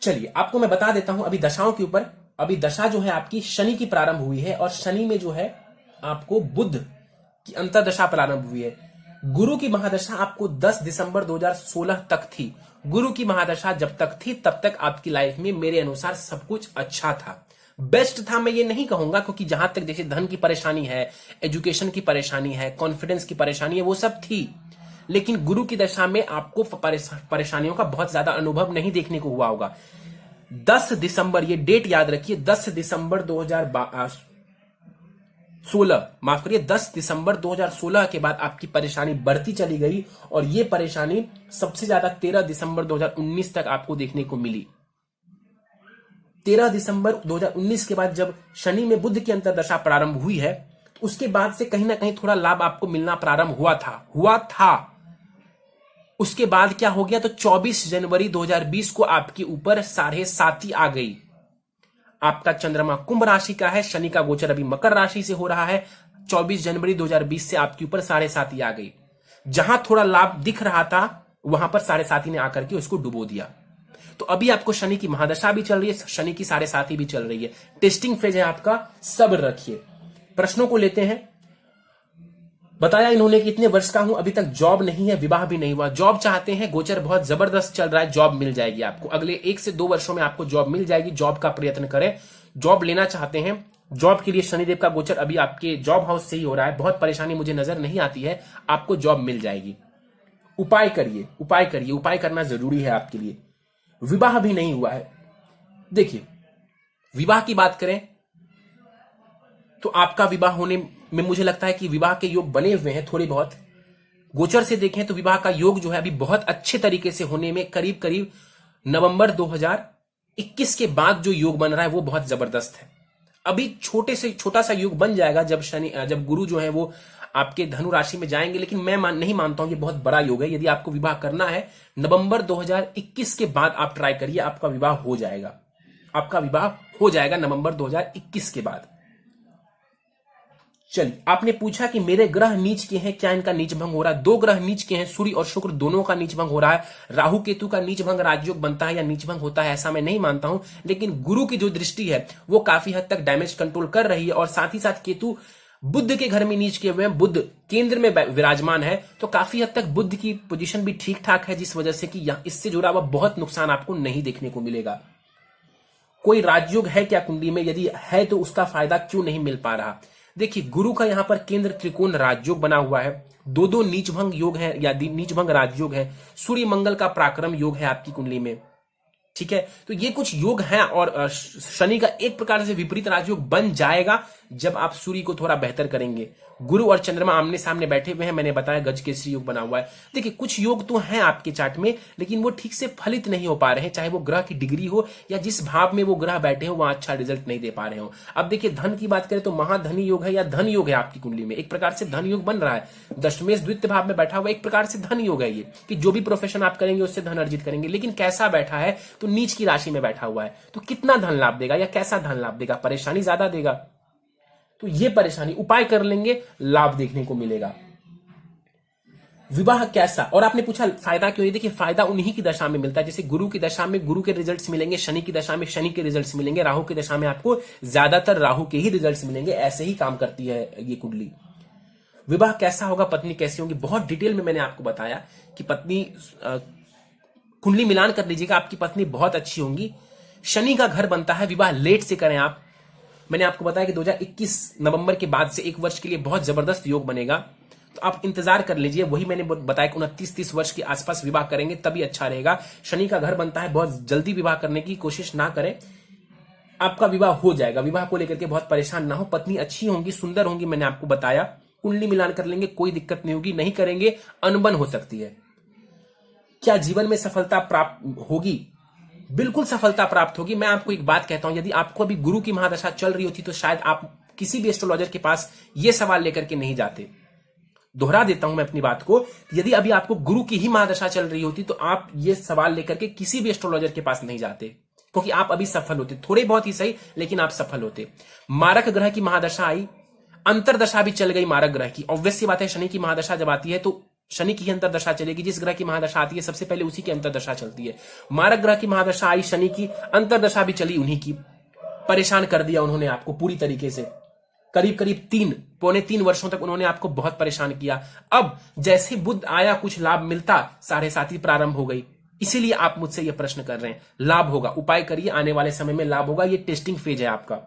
Speaker 1: चलिए, आपको मैं बता देता हूं अभी दशाओं के ऊपर। अभी दशा जो है आपकी शनि की प्रारंभ हुई है, और शनि में जो है आपको बुध की अंतरदशा प्रारंभ हुई है। गुरु की महादशा आपको 10 दिसंबर 2016 तक थी। गुरु की महादशा जब तक थी तब तक आपकी लाइफ में मेरे अनुसार सब कुछ अच्छा था, बेस्ट था। मैं ये नहीं कहूंगा, क्योंकि जहां तक देखिए धन की परेशानी है, एजुकेशन की परेशानी है, कॉन्फिडेंस की परेशानी है, वो सब थी, लेकिन गुरु की दशा में आपको परेशानियों का बहुत ज्यादा अनुभव नहीं देखने को हुआ होगा। 10 दिसंबर, ये डेट याद रखिए, 10 दिसंबर 2016, माफ करिए, 10 दिसंबर 2016 के बाद आपकी परेशानी बढ़ती चली गई, और ये परेशानी सबसे ज्यादा 13 दिसंबर 2019 तक आपको देखने को मिली। 13 दिसंबर 2019 के बाद जब शनि में बुध की अंतरदशा प्रारंभ हुई है, तो उसके बाद से कहीं ना कहीं थोड़ा लाभ आपको मिलना प्रारंभ हुआ था। उसके बाद क्या हो गया, तो 24 जनवरी 2020 को आपके ऊपर 7.5 आ गई। आपका चंद्रमा कुंभ राशि का है, शनि का गोचर अभी मकर राशि से हो रहा है। 24 जनवरी 2020 से आपके ऊपर 7.5 आ गई। जहां थोड़ा लाभ दिख रहा था, वहां पर 7.5 ने आकर के उसको डुबो दिया। तो अभी आपको शनि की महादशा भी चल रही है, शनि की 7.5 भी चल रही है। टेस्टिंग फेज है आपका, सब्र रखिए। प्रश्नों को लेते हैं। बताया इन्होंने कि इतने वर्ष का हूं, अभी तक जॉब नहीं है, विवाह भी नहीं हुआ। जॉब चाहते हैं, गोचर बहुत जबरदस्त चल रहा है, जॉब मिल जाएगी आपको। अगले 1 से 2 वर्षों में आपको जॉब मिल जाएगी। जॉब का प्रयत्न करें। जॉब लेना चाहते हैं, जॉब के लिए शनिदेव का गोचर अभी आपके जॉब हाउस से ही हो रहा है। बहुत परेशानी मुझे नजर नहीं आती है, आपको जॉब मिल जाएगी। उपाय करिए, उपाय करना जरूरी है आपके लिए। विवाह भी नहीं हुआ है, देखिए विवाह की बात करें तो आपका विवाह होने में मुझे लगता है कि विवाह के योग बने हुए हैं थोड़े बहुत। गोचर से देखें तो विवाह का योग जो है अभी बहुत अच्छे तरीके से होने में करीब करीब नवंबर 2000 21 के बाद जो योग बन रहा है वो बहुत जबरदस्त है। अभी छोटे से छोटा सा योग बन जाएगा जब गुरु जो है वो आपके धनु राशि में जाएंगे, लेकिन मैं नहीं मानता हूं कि बहुत बड़ा योग है। यदि आपको विवाह करना है नवंबर 2021 के बाद आप ट्राई करिए, आपका विवाह हो जाएगा। आपका विवाह हो जाएगा नवंबर 2021 के बाद। चलिए, आपने पूछा कि मेरे ग्रह नीच के हैं, क्या इनका नीच भंग हो रहा है? दो ग्रह नीच के हैं, सूर्य और शुक्र दोनों का नीच भंग हो रहा है। राहु केतु का नीच भंग राजयोग बनता है या नीच भंग होता है ऐसा मैं नहीं मानता हूं, लेकिन गुरु की जो दृष्टि है वो काफी हद तक डैमेज कंट्रोल कर रही है। और साथ ही साथ केतु बुद्ध के घर में नीच किए हुए हैं, बुद्ध केंद्र में विराजमान है, तो काफी हद तक बुद्ध की पोजीशन भी ठीक ठाक है, जिस वजह से कि इससे जुड़ा हुआ बहुत नुकसान आपको नहीं देखने को मिलेगा। कोई राजयोग है क्या कुंडली में? यदि है तो उसका फायदा क्यों नहीं मिल पा रहा? देखिए, गुरु का यहां पर केंद्र त्रिकोण राजयोग बना हुआ है, दो नीचभंग योग है या नीचभंग राजयोग है, सूर्य मंगल का पराक्रम योग है आपकी कुंडली में। ठीक है, तो ये कुछ योग हैं। और शनि का एक प्रकार से विपरीत राजयोग बन जाएगा जब आप सूर्य को थोड़ा बेहतर करेंगे। गुरु और चंद्रमा आमने सामने बैठे हुए हैं, मैंने बताया गज केसरी योग बना हुआ है। देखिए, कुछ योग तो हैं आपके चार्ट में, लेकिन वो ठीक से फलित नहीं हो पा रहे हैं, चाहे वो ग्रह की डिग्री हो या जिस भाव में वो ग्रह बैठे हो वहां अच्छा रिजल्ट नहीं दे पा रहे हो। अब देखिए, धन की बात करें तो महाधनी योग है या धन योग है आपकी कुंडली में, एक प्रकार से धन योग बन रहा है। दशमेश द्वितीय भाव में बैठा हुआ एक प्रकार से धन योग है ये, कि जो भी प्रोफेशन आप करेंगे उससे धन अर्जित करेंगे। लेकिन कैसा बैठा है? तो नीच की राशि में बैठा हुआ है, तो कितना धन लाभ देगा या कैसा धन लाभ देगा? परेशानी ज्यादा देगा। तो ये परेशानी उपाय कर लेंगे, लाभ देखने को मिलेगा। विवाह कैसा? और आपने पूछा फायदा क्यों? देखिए, फायदा उन्हीं की दशा में मिलता है। जैसे गुरु की दशा में गुरु के रिजल्ट्स मिलेंगे, शनि की दशा में शनि के रिजल्ट्स मिलेंगे, राहु की दशा में आपको ज्यादातर राहु के ही रिजल्ट्स मिलेंगे। ऐसे ही काम करती है ये कुंडली। विवाह कैसा होगा, पत्नी कैसी होगी, बहुत डिटेल में मैंने आपको बताया कि पत्नी कुंडली मिलान कर लीजिएगा, आपकी पत्नी बहुत अच्छी होंगी। शनि का घर बनता है, विवाह लेट से करें आप। मैंने आपको बताया कि 2021 नवंबर के बाद से एक वर्ष के लिए बहुत जबरदस्त योग बनेगा, तो आप इंतजार कर लीजिए। वही मैंने बताया कि 29-30 वर्ष के आसपास विवाह करेंगे तभी अच्छा रहेगा। शनि का घर बनता है, बहुत जल्दी विवाह करने की कोशिश ना करें, आपका विवाह हो जाएगा। विवाह को लेकर के बहुत परेशान ना हो, पत्नी अच्छी होंगी, सुंदर होंगी, मैंने आपको बताया। कुंडली मिलान कर लेंगे, कोई दिक्कत नहीं होगी। नहीं करेंगे, अनबन हो सकती है। क्या जीवन में सफलता प्राप्त होगी? बिल्कुल सफलता प्राप्त होगी। मैं आपको एक बात कहता हूं, यदि आपको अभी गुरु की महादशा चल रही होती तो शायद आप किसी भी एस्ट्रोलॉजर के पास यह सवाल लेकर के नहीं जाते। दोहरा देता हूं मैं अपनी बात को, यदि अभी आपको गुरु की ही महादशा चल रही होती तो आप ये सवाल लेकर के किसी भी एस्ट्रोलॉजर के पास नहीं जाते, क्योंकि आप अभी सफल होते, थोड़े बहुत ही सही, लेकिन आप सफल होते। मारक ग्रह की महादशा आई, अंतरदशा भी चल गई मारक ग्रह की। ऑब्वियस सी बात है, शनि की महादशा जब आती है तो शनि की ही अंतरदशा चलेगी। जिस ग्रह की महादशा आती है सबसे पहले उसी की अंतरदशा चलती है। मारक ग्रह की महादशा आई, शनि की अंतरदशा भी चली उन्हीं की। परेशान कर दिया उन्होंने आपको पूरी तरीके से, करीब करीब पौने 3 वर्षों तक उन्होंने आपको बहुत परेशान किया। अब जैसे बुध आया, कुछ लाभ मिलता, साढ़े साथी प्रारंभ हो गई। इसीलिए आप मुझसे यह प्रश्न कर रहे हैं। लाभ होगा, उपाय करिए, आने वाले समय में लाभ होगा। ये टेस्टिंग फेज है आपका।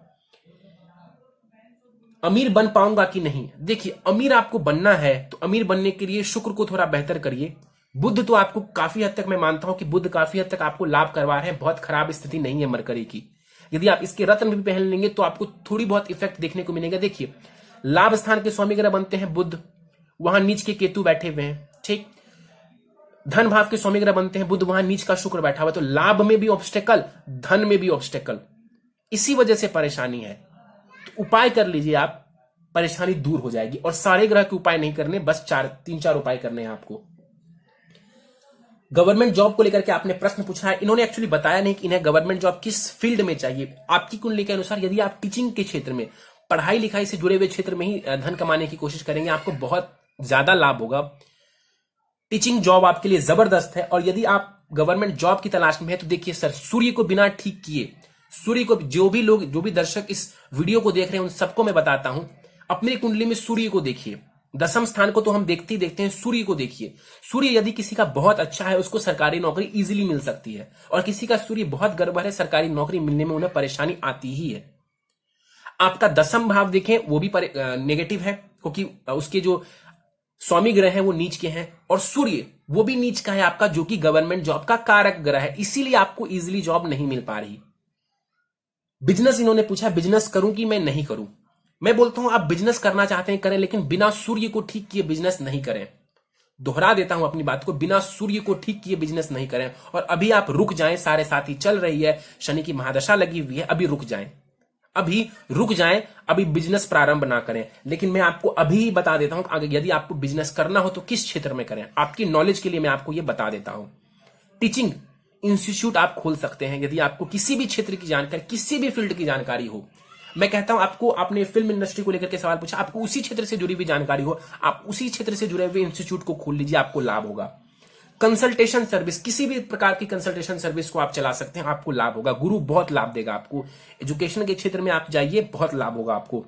Speaker 1: अमीर बन पाऊंगा कि नहीं? देखिए, अमीर आपको बनना है तो अमीर बनने के लिए शुक्र को थोड़ा बेहतर करिए। बुध तो आपको काफी हद तक, मैं मानता हूं कि बुध काफी हद तक आपको लाभ करवा रहे हैं, बहुत खराब स्थिति नहीं है मरकरी की। यदि आप इसके रत्न भी पहन लेंगे तो आपको थोड़ी बहुत इफेक्ट देखने को मिलेगा। देखिए, लाभ स्थान के स्वामी ग्रह बनते हैं बुध, वहां नीच के केतु बैठे हुए हैं। ठीक, धन भाव के स्वामी ग्रह बनते हैं बुध, वहां नीच का शुक्र बैठा हुआ है। तो लाभ में भी ऑब्स्टेकल, धन में भी ऑब्स्टेकल, इसी वजह से परेशानी है। तो उपाय कर लीजिए आप, परेशानी दूर हो जाएगी। और सारे ग्रह के उपाय नहीं करने, बस 3-4 उपाय करने हैं आपको। गवर्नमेंट जॉब को लेकर के आपने प्रश्न पूछा है, इन्होंने एक्चुअली बताया नहीं कि इन्हें गवर्नमेंट जॉब किस फील्ड में चाहिए। आपकी कुंडली के अनुसार यदि आप टीचिंग के क्षेत्र में, पढ़ाई लिखाई से जुड़े हुए क्षेत्र में ही धन कमाने की कोशिश करेंगे, आपको बहुत ज्यादा लाभ होगा। टीचिंग जॉब आपके लिए जबरदस्त है। और यदि आप गवर्नमेंट जॉब की तलाश में है तो देखिए सर, सूर्य को बिना ठीक किए, सूर्य को, जो भी दर्शक इस वीडियो को देख रहे हैं उन सबको मैं बताता हूं, अपनी कुंडली में सूर्य को देखिए। दशम स्थान को तो हम देखते ही देखते हैं, सूर्य को देखिए। सूर्य यदि किसी का बहुत अच्छा है, उसको सरकारी नौकरी इजीली मिल सकती है, और किसी का सूर्य बहुत गड़बड़ है, सरकारी नौकरी मिलने में उन्हें परेशानी आती ही है। आपका दशम भाव देखें, वो भी नेगेटिव है, क्योंकि उसके जो स्वामी ग्रह हैं वो नीच के हैं, और सूर्य वो भी नीच का है आपका, जो कि गवर्नमेंट जॉब का कारक ग्रह है। इसीलिए आपको इजीली जॉब नहीं मिल पा रही। बिजनेस इन्होंने पूछा, बिजनेस करूं कि मैं नहीं करूं? मैं बोलता हूं आप बिजनेस करना चाहते हैं करें, लेकिन बिना सूर्य को ठीक किए बिजनेस नहीं करें। दोहरा देता हूं अपनी बात को, बिना सूर्य को ठीक किए बिजनेस नहीं करें। और अभी आप रुक जाएं, साढ़े साथी चल रही है, शनि की महादशा लगी हुई है, अभी रुक जाएं, अभी रुक जाएं, अभी बिजनेस प्रारंभ ना करें। लेकिन मैं आपको अभी बता देता हूं आगे यदि आपको बिजनेस करना हो तो किस क्षेत्र में करें। आपकी नॉलेज के लिए मैं आपको यह बता देता हूं, टीचिंग इंस्टीट्यूट आप खोल सकते हैं यदि आपको किसी भी क्षेत्र की जानकारी, किसी भी फील्ड की जानकारी हो। मैं कहता हूं आपको, आपने फिल्म इंडस्ट्री को लेकर के सवाल पूछा, आपको उसी क्षेत्र से जुड़ी हुई जानकारी हो, आप उसी क्षेत्र से जुड़े हुए इंस्टीट्यूट को खोल लीजिए, आपको लाभ होगा। कंसल्टेशन सर्विस, किसी भी प्रकार की कंसल्टेशन सर्विस को आप चला सकते हैं, आपको लाभ होगा। गुरु बहुत लाभ देगा आपको। एजुकेशन के क्षेत्र में आप जाइए, बहुत लाभ होगा आपको।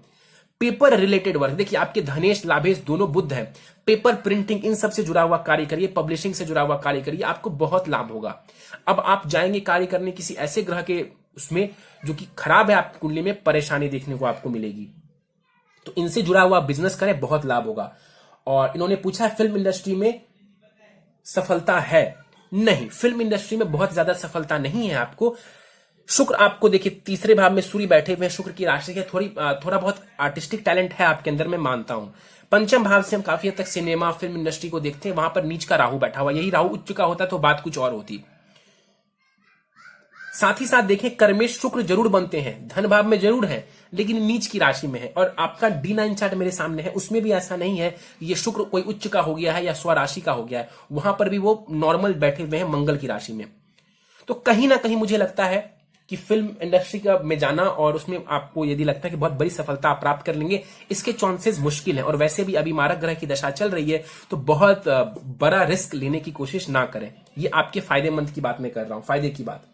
Speaker 1: पेपर रिलेटेड वर्क, देखिए आपके धनेश लाभेश दोनों बुध है, पेपर प्रिंटिंग इन सब से जुड़ा हुआ कार्य करिए, पब्लिशिंग से जुड़ा हुआ कार्य करिए, आपको बहुत लाभ होगा। अब आप जाएंगे कार्य करने किसी ऐसे ग्रह के उसमें जो कि खराब है, आपकी कुंडली में परेशानी देखने को आपको मिलेगी, तो इनसे जुड़ा हुआ बिजनेस करें, बहुत लाभ होगा। और इन्होंने पूछा है फिल्म इंडस्ट्री में सफलता है? नहीं, फिल्म इंडस्ट्री में बहुत ज्यादा सफलता नहीं है आपको। शुक्र आपको देखिए तीसरे भाव में सूर्य बैठे हुए हैं, शुक्र की राशि है, थोड़ा बहुत आर्टिस्टिक टैलेंट है आपके अंदर, मैं मानता हूं। पंचम भाव से हम काफी हद तक सिनेमा फिल्म इंडस्ट्री को देखते हैं, वहां पर नीच का राहु बैठा हुआ, यही राहु उच्च का होता तो बात कुछ और होती। साथ ही साथ देखें कर्मेश शुक्र जरूर बनते हैं, धन भाव में जरूर है लेकिन नीच की राशि में है। और आपका D9 चार्ट मेरे सामने है, उसमें भी ऐसा नहीं है ये शुक्र कोई उच्च का हो गया है या स्वराशि का हो गया है, वहां पर भी वो नॉर्मल बैठे हुए हैं मंगल की राशि में। तो कहीं ना कहीं मुझे लगता है कि फिल्म इंडस्ट्री का में जाना और उसमें आपको यदि लगता है कि बहुत बड़ी सफलता आप प्राप्त कर लेंगे, इसके चांसेस मुश्किल हैं। और वैसे भी अभी मारक ग्रह की दशा चल रही है, तो बहुत बड़ा रिस्क लेने की कोशिश ना करें। ये आपके फायदेमंद की बात मैं कर रहा हूं, फायदे की बात।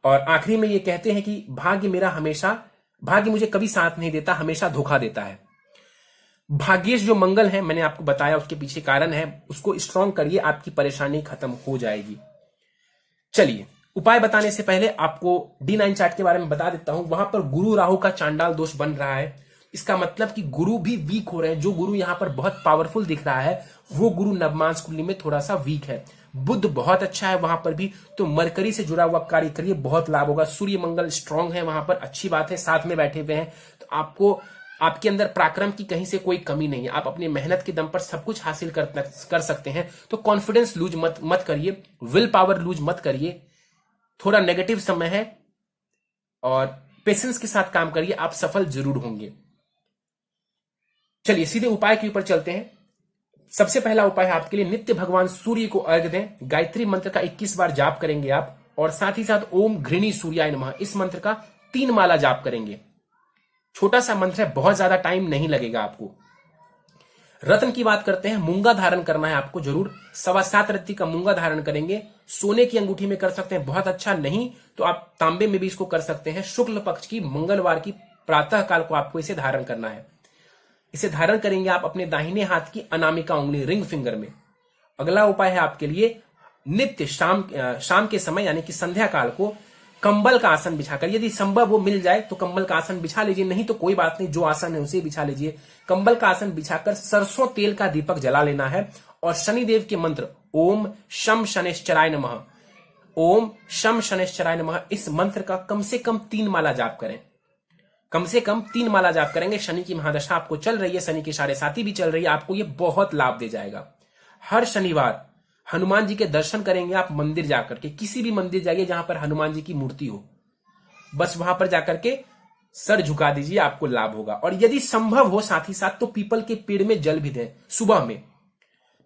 Speaker 1: और आखिरी में ये कहते हैं कि भाग्य मुझे कभी साथ नहीं देता, हमेशा धोखा देता है। भाग्येश जो मंगल है, मैंने आपको बताया उसके पीछे कारण है, उसको स्ट्रांग करिए, आपकी परेशानी खत्म हो जाएगी। चलिए, उपाय बताने से पहले आपको D9 चार्ट के बारे में बता देता हूं। वहां पर गुरु राहु का चांडाल दोष बन रहा है, इसका मतलब कि गुरु भी वीक हो रहे हैं। जो गुरु यहां पर बहुत पावरफुल दिख रहा है, वो गुरु नवमांस कुंडली में थोड़ा सा वीक है। बुध बहुत अच्छा है वहां पर भी, तो मरकरी से जुड़ा हुआ कार्य करिए, बहुत लाभ होगा। सूर्य मंगल स्ट्रांग है वहां पर, अच्छी बात है, साथ में बैठे हुए हैं, तो आपको आपके अंदर पराक्रम की कहीं से कोई कमी नहीं है, आप अपनी मेहनत के दम पर सब कुछ हासिल कर सकते हैं। तो कॉन्फिडेंस लूज मत करिए, विल पावर लूज मत करिए। थोड़ा नेगेटिव समय है और पेशेंस के साथ काम करिए, आप सफल जरूर होंगे। चलिए सीधे उपाय के ऊपर चलते हैं। सबसे पहला उपाय है आपके लिए, नित्य भगवान सूर्य को अर्घ्य दें। गायत्री मंत्र का 21 बार जाप करेंगे आप, और साथ ही साथ ओम घृणी सूर्याय नमः इस मंत्र का 3 माला जाप करेंगे। छोटा सा मंत्र है, बहुत ज्यादा टाइम नहीं लगेगा आपको। रत्न की बात करते हैं, मूंगा धारण करना है आपको जरूर, 7.25 रत्ती का मूंगा धारण करेंगे। सोने की अंगूठी में कर सकते हैं, बहुत अच्छा, नहीं तो आप तांबे में भी इसको कर सकते हैं। शुक्ल पक्ष की मंगलवार की प्रातः काल को आपको इसे धारण करना है। इसे धारण करेंगे आप अपने दाहिने हाथ की अनामिका उंगली, रिंग फिंगर में। अगला उपाय है आपके लिए, नित्य शाम के समय यानी कि संध्या काल को कंबल का आसन बिछाकर, यदि संभव वो मिल जाए तो कंबल का आसन बिछा लीजिए, नहीं तो कोई बात नहीं, जो आसन है उसे बिछा लीजिए। कंबल का आसन बिछाकर सरसों तेल का दीपक जला लेना है, और शनिदेव के मंत्र ओम शम शनैश्चराय नमः, ओम शम शनैश्चराय नमः इस मंत्र का कम से कम 3 माला जाप करें। कम से कम 3 माला जाप करेंगे। शनि की महादशा आपको चल रही है, शनि की 7.5 भी चल रही है, आपको ये बहुत लाभ दे जाएगा। हर शनिवार हनुमान जी के दर्शन करेंगे आप मंदिर जाकर के, किसी भी मंदिर जाइए जहां पर हनुमान जी की मूर्ति हो, बस वहां पर जाकर के सर झुका दीजिए, आपको लाभ होगा। और यदि संभव हो साथ ही साथ तो पीपल के पेड़ में जल भी दें सुबह में,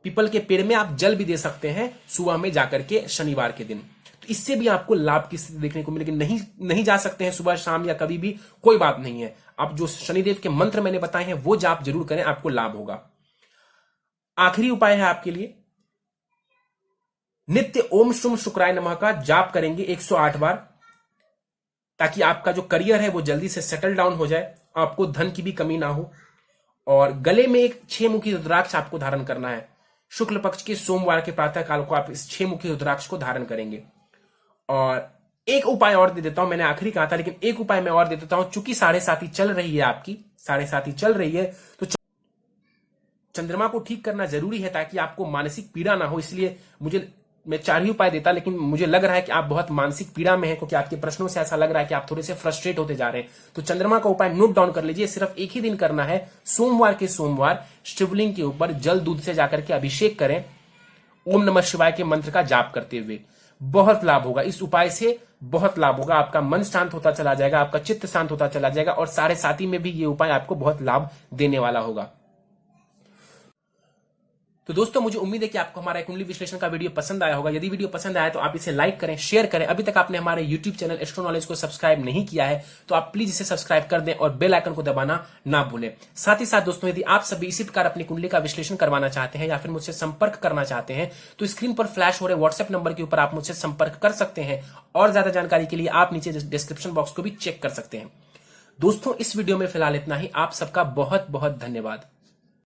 Speaker 1: पीपल के पेड़ में आप जल भी दे सकते हैं सुबह में जाकर के शनिवार के दिन, तो इससे भी आपको लाभ की स्थिति देखने को मिलेगी। नहीं जा सकते हैं सुबह शाम या कभी भी, कोई बात नहीं है, आप जो शनिदेव के मंत्र मैंने बताए हैं वो जाप जरूर करें, आपको लाभ होगा। आखिरी उपाय है आपके लिए, नित्य ओम शुम शुक्राय नमः का जाप करेंगे 108 बार, ताकि आपका जो करियर है वो जल्दी से सेटल डाउन हो जाए, आपको धन की भी कमी ना हो। और गले में एक 6 मुखी रुद्राक्ष आपको धारण करना है। शुक्ल पक्ष के सोमवार के प्रातः काल को आप इस 6 मुखी रुद्राक्ष को धारण करेंगे। और एक उपाय और दे देता हूं, मैंने आखिरी कहा था लेकिन एक उपाय मैं और दे देता हूं। चूंकि 7.5 चल रही है आपकी, 7.5 चल रही है, तो चंद्रमा को ठीक करना जरूरी है ताकि आपको मानसिक पीड़ा ना हो। इसलिए मुझे मैं 4 ही उपाय देता, लेकिन मुझे लग रहा है कि आप बहुत मानसिक पीड़ा में हैं, क्योंकि आपके प्रश्नों से ऐसा लग रहा है कि आप थोड़े से फ्रस्ट्रेट होते जा रहे हैं। तो चंद्रमा का उपाय नोट डाउन कर लीजिए। सिर्फ एक ही दिन करना है, सोमवार के सोमवार शिवलिंग के ऊपर जल दूध से जाकर के अभिषेक करें, ओम नमः शिवाय के मंत्र का जाप करते हुए। बहुत लाभ होगा इस उपाय से, बहुत लाभ होगा। आपका मन शांत होता चला जाएगा, आपका चित्त शांत होता चला जाएगा, और साढ़े साथी में भी ये उपाय आपको बहुत लाभ देने वाला होगा। तो दोस्तों, मुझे उम्मीद है कि आपको हमारा कुंडली विश्लेषण का वीडियो पसंद आया होगा। यदि वीडियो पसंद आया तो आप इसे लाइक करें, शेयर करें। अभी तक आपने हमारे यूट्यूब चैनल एस्ट्रो नॉलेज को सब्सक्राइब नहीं किया है तो आप प्लीज इसे सब्सक्राइब कर दें और बेल आइकन को दबाना ना भूलें। साथ ही साथ दोस्तों, यदि आप सभी इसी प्रकार अपनी कुंडली का विश्लेषण करवाना चाहते हैं या फिर मुझसे संपर्क करना चाहते हैं तो स्क्रीन पर फ्लैश हो रहे व्हाट्सएप नंबर के ऊपर आप मुझसे संपर्क कर सकते हैं। और ज्यादा जानकारी के लिए आप नीचे डिस्क्रिप्शन बॉक्स को भी चेक कर सकते हैं। दोस्तों, इस वीडियो में फिलहाल इतना ही। आप सबका बहुत बहुत धन्यवाद।